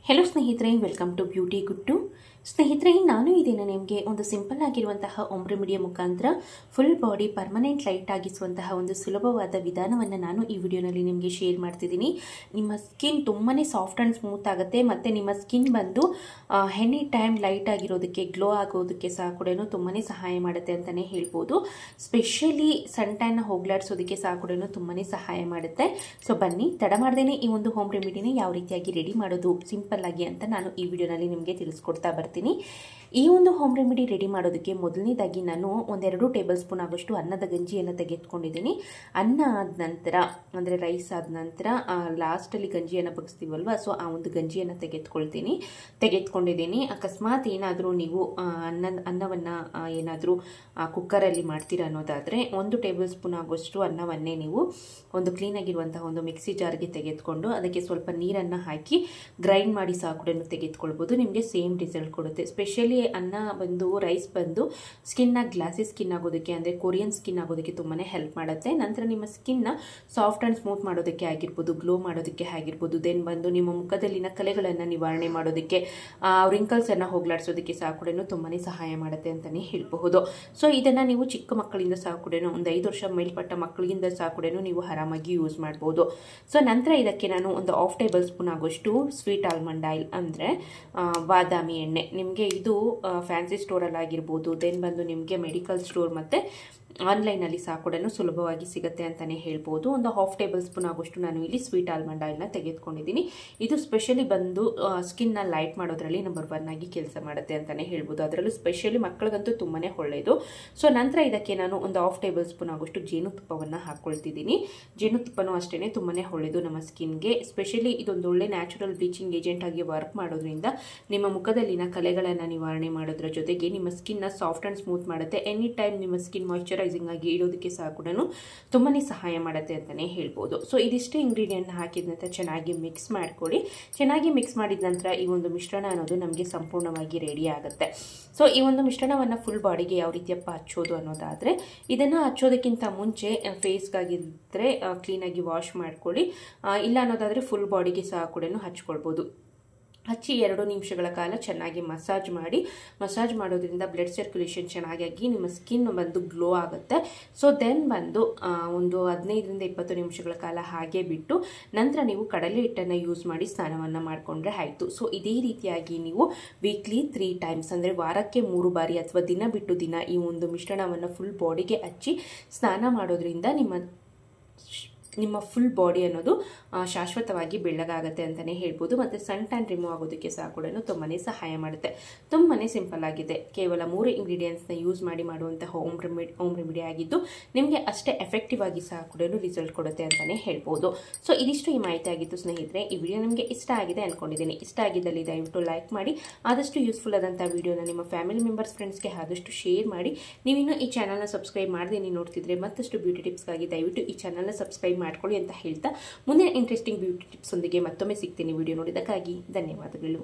Hello ಸ್ನೇಹಿತರೆ, welcome to beauty ಗುಟ್ಟು. ಸ್ನೇಹಿತರೆ, ನಾನು ಇದನ್ನು ನಿಮಗೆ ಒಂದು ಸಿಂಪಲ್ ಆಗಿರುವಂತಹ ಹೋಮ್ ರೆಮಿಡಿಯ ಮುಖಾಂತರ ಫುಲ್ ಬಾಡಿ ಪರ್ಮನೆಂಟ್ ಲೈಟ್ ಆಗಿಸುವಂತಹ ಒಂದು ಸುಲಭವಾದ ವಿಧಾನವನ್ನು ನಾನು ಈ ವಿಡಿಯೋನಲ್ಲಿ ನಿಮಗೆ ಶೇರ್ ಮಾಡ್ತಿದ್ದೀನಿ. ನಿಮ್ಮ ಸ್ಕಿನ್ ತುಂಬಾ ಸಾಫ್ಟ್ ಆ್ಯಂಡ್ ಸ್ಮೂತ್ ಆಗುತ್ತೆ ಮತ್ತು ನಿಮ್ಮ ಸ್ಕಿನ್ ಬಂದು ಎನಿ ಟೈಮ್ ಲೈಟ್ ಆಗಿರೋದಕ್ಕೆ, ಗ್ಲೋ ಆಗೋದಕ್ಕೆ ಸಹ ಕೂಡ ತುಂಬಾ ಸಹಾಯ ಮಾಡುತ್ತೆ ಅಂತಲೇ ಹೇಳ್ಬೋದು. ಸ್ಪೆಷಲಿ ಸನ್ ಟ್ಯಾನ್ನ ಹೋಗ್ಲಾಡಿಸೋದಕ್ಕೆ ಸಹ ಕೂಡ ತುಂಬಾ ಸಹಾಯ ಮಾಡುತ್ತೆ. ಸೊ ಬನ್ನಿ, ತಡ ಮಾಡ್ದೇನೆ ಈ ಒಂದು ಹೋಮ್ ರೆಮಿಡಿನ ಯಾವ ರೀತಿಯಾಗಿ ರೆಡಿ ಮಾಡೋದು ಸಿಂಪಲ್ ಆಗಿ ಅಂತ ನಾನು ಈ ವಿಡಿಯೋನಲ್ಲಿ ನಿಮಗೆ ತಿಳಿಸ್ಕೊಡ್ತಾ ಬರ್ತೀನಿ. ಈ ಒಂದು ಹೋಮ್ ರೆಮಿಡಿ ರೆಡಿ ಮಾಡೋದಕ್ಕೆ ಮೊದಲನೇದಾಗಿ ನಾನು 1-2 ಟೇಬಲ್ ಸ್ಪೂನ್ ಆಗೋಷ್ಟು ಅನ್ನದ ಗಂಜಿಯನ್ನು ತೆಗೆದುಕೊಂಡಿದ್ದೀನಿ. ಅನ್ನ ಆದ ನಂತರ, ಅಂದರೆ ರೈಸ್ ಆದ ನಂತರ ಲಾಸ್ಟಲ್ಲಿ ಗಂಜಿಯನ್ನು ಬಗ್ಸ್ತೀವಲ್ವ, ಸೊ ಆ ಒಂದು ಗಂಜಿಯನ್ನು ತೆಗೆದುಕೊಂಡಿದ್ದೀನಿ. ಅಕಸ್ಮಾತ್ ಏನಾದರೂ ನೀವು ಅನ್ನವನ್ನು ಏನಾದರೂ ಕುಕ್ಕರಲ್ಲಿ ಮಾಡ್ತೀರಾ ಅನ್ನೋದಾದರೆ 1 ಟೇಬಲ್ ಸ್ಪೂನ್ ಆಗೋಷ್ಟು ಅನ್ನವನ್ನೇ ನೀವು ಒಂದು ಕ್ಲೀನಾಗಿರುವಂತಹ ಒಂದು ಮಿಕ್ಸಿ ಜಾರ್ಗೆ ತೆಗೆದುಕೊಂಡು ಅದಕ್ಕೆ ಸ್ವಲ್ಪ ನೀರನ್ನು ಹಾಕಿ ಗ್ರೈಂಡ್ ಮಾಡಿ ಸಹ ಕೂಡ ತೆಗೆದುಕೊಳ್ಬೋದು. ನಿಮಗೆ ಸೇಮ್ ರಿಸಲ್ಟ್ ಕೊಡುತ್ತೆ. ಸ್ಪೆಷಲಿ ಅನ್ನ ಬಂದು, ರೈಸ್ ಬಂದು ಸ್ಕಿನ್ನ ಗ್ಲಾಸಿ ಸ್ಕಿನ್ ಆಗೋದಕ್ಕೆ, ಅಂದರೆ ಕೊರಿಯನ್ ಸ್ಕಿನ್ ಆಗೋದಕ್ಕೆ ತುಂಬಾ ಹೆಲ್ಪ್ ಮಾಡುತ್ತೆ. ನಂತರ ನಿಮ್ಮ ಸ್ಕಿನ್ನ ಸಾಫ್ಟ್ ಆ್ಯಂಡ್ ಸ್ಮೂತ್ ಮಾಡೋದಕ್ಕೆ ಆಗಿರ್ಬೋದು, ಗ್ಲೋ ಮಾಡೋದಕ್ಕೆ ಆಗಿರ್ಬೋದು, ದೆನ್ ಬಂದು ನಿಮ್ಮ ಮುಖದಲ್ಲಿನ ಕಲೆಗಳನ್ನು ನಿವಾರಣೆ ಮಾಡೋದಕ್ಕೆ, ರಿಂಕಲ್ಸನ್ನು ಹೋಗ್ಲಾಡಿಸೋದಕ್ಕೆ ಸಹ ಕೂಡ ತುಂಬಾ ಸಹಾಯ ಮಾಡುತ್ತೆ ಅಂತಲೇ ಹೇಳಬಹುದು. ಸೊ ಇದನ್ನು ನೀವು ಚಿಕ್ಕ ಮಕ್ಕಳಿಂದ ಸಹ ಕೂಡ, ಒಂದು 5 ವರ್ಷ ಮೇಲ್ಪಟ್ಟ ಮಕ್ಕಳಿಂದ ಸಹ ಕೂಡ ನೀವು ಆರಾಮಾಗಿ ಯೂಸ್ ಮಾಡ್ಬೋದು. ಸೊ ನಂತರ ಇದಕ್ಕೆ ನಾನು ಒಂದು 1/2 ಟೇಬಲ್ ಸ್ಪೂನ್ ಆಗೋಷ್ಟು ಸ್ವೀಟ್ ಆಲ್ಮಂಡ್ ಆಯಿಲ್, ಅಂದರೆ ಬಾದಾಮಿ ಎಣ್ಣೆ, ನಿಮಗೆ ಇದು ಫ್ಯಾನ್ಸಿ ಸ್ಟೋರಲ್ಲಿ ಆಗಿರ್ಬೋದು, ದೆನ್ ಬಂದು ನಿಮಗೆ ಮೆಡಿಕಲ್ ಸ್ಟೋರ್ ಮತ್ತು ಆನ್ಲೈನಲ್ಲಿ ಸಹ ಕೂಡ ಸುಲಭವಾಗಿ ಸಿಗುತ್ತೆ ಅಂತಲೇ ಹೇಳ್ಬೋದು. ಒಂದು 1/2 ಟೇಬಲ್ ಸ್ಪೂನ್ ಆಗೋಷ್ಟು ನಾನು ಇಲ್ಲಿ ಸ್ವೀಟ್ ಆಲ್ಮಂಡ್ ಆಯಿಲ್ನ ತೆಗೆದುಕೊಂಡಿದ್ದೀನಿ. ಇದು ಸ್ಪೆಷಲಿ ಬಂದು ಸ್ಕಿನ್ನ ಲೈಟ್ ಮಾಡೋದ್ರಲ್ಲಿ ನಂಬರ್ 1 ಆಗಿ ಕೆಲಸ ಮಾಡುತ್ತೆ ಅಂತಲೇ ಹೇಳ್ಬೋದು. ಅದರಲ್ಲೂ ಸ್ಪೆಷಲಿ ಮಕ್ಕಳಿಗಂತೂ ತುಂಬಾ ಒಳ್ಳೆಯದು. ಸೊ ನಂತರ ಇದಕ್ಕೆ ನಾನು ಒಂದು 1/2 ಟೇಬಲ್ ಸ್ಪೂನ್ ಆಗೋಷ್ಟು ಜೇನುತುಪ್ಪವನ್ನು ಹಾಕ್ಕೊಳ್ತಿದ್ದೀನಿ. ಜೇನುತುಪ್ಪನೂ ಅಷ್ಟೇ ತುಂಬಾ ಒಳ್ಳೆಯದು ನಮ್ಮ ಸ್ಕಿನ್ಗೆ. ಸ್ಪೆಷಲಿ ಇದೊಂದು ಒಳ್ಳೆ ನ್ಯಾಚುರಲ್ ಬ್ಲೀಚಿಂಗ್ ಏಜೆಂಟ್ ಆಗಿ ವರ್ಕ್ ಮಾಡೋದ್ರಿಂದ ನಿಮ್ಮ ಮುಖದಲ್ಲಿನ ಕಲೆಗಳನ್ನು ನಿವಾರಣೆ ಮಾಡೋದ್ರ ಜೊತೆಗೆ ನಿಮ್ಮ ಸ್ಕಿನ್ನ ಸಾಫ್ಟ್ ಆ್ಯಂಡ್ ಸ್ಮೂತ್ ಮಾಡುತ್ತೆ. ಎನಿ ಟೈಮ್ ನಿಮ್ಮ ಸ್ಕಿನ್ ಮಾಯಿಶ್ಚರೈಸಿಂಗ್ ಆಗಿ ಇಡೋದಕ್ಕೆ ಸಹ ಕೂಡ ತುಂಬಾ ಸಹಾಯ ಮಾಡುತ್ತೆ ಅಂತಲೇ ಹೇಳ್ಬೋದು. ಸೊ ಇದಿಷ್ಟೇ ಇಂಗ್ರೀಡಿಯೆಂಟ್ ಹಾಕಿದ ನಂತರ ಚೆನ್ನಾಗಿ ಮಿಕ್ಸ್ ಮಾಡ್ಕೊಳ್ಳಿ. ಚೆನ್ನಾಗಿ ಮಿಕ್ಸ್ ಮಾಡಿದ ನಂತರ ಈ ಒಂದು ಮಿಶ್ರಣ ಅನ್ನೋದು ನಮಗೆ ಸಂಪೂರ್ಣವಾಗಿ ರೆಡಿ ಆಗುತ್ತೆ. ಸೊ ಈ ಒಂದು ಮಿಶ್ರಣವನ್ನು ಫುಲ್ ಬಾಡಿಗೆ ಯಾವ ರೀತಿಯಪ್ಪ ಹಚ್ಚೋದು ಅನ್ನೋದಾದರೆ, ಇದನ್ನು ಹಚ್ಚೋದಕ್ಕಿಂತ ಮುಂಚೆ ಫೇಸ್ಗಾಗಿದ್ದರೆ ಕ್ಲೀನಾಗಿ ವಾಶ್ ಮಾಡ್ಕೊಳ್ಳಿ. ಇಲ್ಲ ಅನ್ನೋದಾದರೆ ಫುಲ್ ಬಾಡಿಗೆ ಸಹ ಕೂಡ ಹಚ್ಕೊಳ್ಬೋದು. ಹಚ್ಚಿ 2 ನಿಮಿಷಗಳ ಕಾಲ ಚೆನ್ನಾಗಿ ಮಸಾಜ್ ಮಾಡೋದ್ರಿಂದ ಬ್ಲಡ್ ಸರ್ಕ್ಯುಲೇಷನ್ ಚೆನ್ನಾಗಿ ನಿಮ್ಮ ಸ್ಕಿನ್ ಬಂದು ಗ್ಲೋ ಆಗುತ್ತೆ. ಸೊ ದೆನ್ ಬಂದು ಒಂದು 15-20 ನಿಮಿಷಗಳ ಕಾಲ ಹಾಗೆ ಬಿಟ್ಟು ನಂತರ ನೀವು ಕಡಲೆ ಹಿಟ್ಟನ್ನು ಯೂಸ್ ಮಾಡಿ ಸ್ನಾನವನ್ನು ಮಾಡಿಕೊಂಡ್ರೆ ಆಯಿತು. ಸೊ ಇದೇ ರೀತಿಯಾಗಿ ನೀವು ವೀಕ್ಲಿ 3 ಟೈಮ್ಸ್, ಅಂದರೆ ವಾರಕ್ಕೆ 3 ಬಾರಿ ಅಥವಾ ದಿನ ಬಿಟ್ಟು ದಿನ ಈ ಒಂದು ಮಿಶ್ರಣವನ್ನು ಫುಲ್ ಬಾಡಿಗೆ ಹಚ್ಚಿ ಸ್ನಾನ ಮಾಡೋದ್ರಿಂದ ನಿಮ್ಮ ಫುಲ್ ಬಾಡಿ ಅನ್ನೋದು ಶಾಶ್ವತವಾಗಿ ಬೆಳ್ಳಗಾಗುತ್ತೆ ಅಂತಲೇ ಹೇಳ್ಬೋದು. ಮತ್ತು ಸನ್ ಟ್ಯಾನ್ ರಿಮೂವ್ ಆಗೋದಕ್ಕೆ ಸಹ ಕೂಡ ತುಂಬಾ ಸಹಾಯ ಮಾಡುತ್ತೆ. ತುಂಬಾ ಸಿಂಪಲ್ ಆಗಿದೆ. ಕೇವಲ 3 ಇಂಗ್ರೀಡಿಯೆಂಟ್ಸ್ನ ಯೂಸ್ ಮಾಡಿ ಮಾಡುವಂಥ ಹೋಮ್ ರೆಮಿಡಿ ಆಗಿದ್ದು ನಿಮಗೆ ಅಷ್ಟೇ ಎಫೆಕ್ಟಿವ್ ಆಗಿ ಸಹ ಕೂಡ ರಿಸಲ್ಟ್ ಕೊಡುತ್ತೆ ಅಂತಲೇ ಹೇಳ್ಬೋದು. ಸೊ ಇದಿಷ್ಟು ಈ ಮಾಹಿತಿ ಆಗಿತ್ತು ಸ್ನೇಹಿತರೆ. ಈ ವಿಡಿಯೋ ನಿಮಗೆ ಇಷ್ಟ ಆಗಿದೆ ಅಂದ್ಕೊಂಡಿದ್ದೀನಿ. ಇಷ್ಟ ಆಗಿದ್ದಲ್ಲಿ ದಯವಿಟ್ಟು ಲೈಕ್ ಮಾಡಿ, ಆದಷ್ಟು ಯೂಸ್ಫುಲ್ ಆದಂಥ ವಿಡಿಯೋನ ನಿಮ್ಮ ಫ್ಯಾಮಿಲಿ ಮೆಂಬರ್ಸ್, ಫ್ರೆಂಡ್ಸ್ಗೆ ಆದಷ್ಟು ಶೇರ್ ಮಾಡಿ. ನೀವಿನ್ನೂ ಈ ಚಾನಲ್ನ ಸಬ್ಸ್ಕ್ರೈಬ್ ಮಾಡದೆ ನೋಡ್ತಿದ್ರೆ ಮತ್ತಷ್ಟು ಬ್ಯೂಟಿ ಟಿಪ್ಸ್ಗಾಗಿ ದಯವಿಟ್ಟು ಈ ಚಾನಲ್ನ ಸಬ್ಸ್ಕ್ರೈಬ್ ಮಾಡ್ಕೊಳ್ಳಿ ಅಂತ ಹೇಳ್ತಾ ಮುಂದಿನ ಇಂಟ್ರೆಸ್ಟಿಂಗ್ ಬ್ಯೂಟಿ ಟಿಪ್ಸ್ ಒಂದಿಗೆ ಮತ್ತೊಮ್ಮೆ ಸಿಗ್ತೀನಿ. ವಿಡಿಯೋ ನೋಡಿದ್ದಕ್ಕಾಗಿ ಧನ್ಯವಾದಗಳು.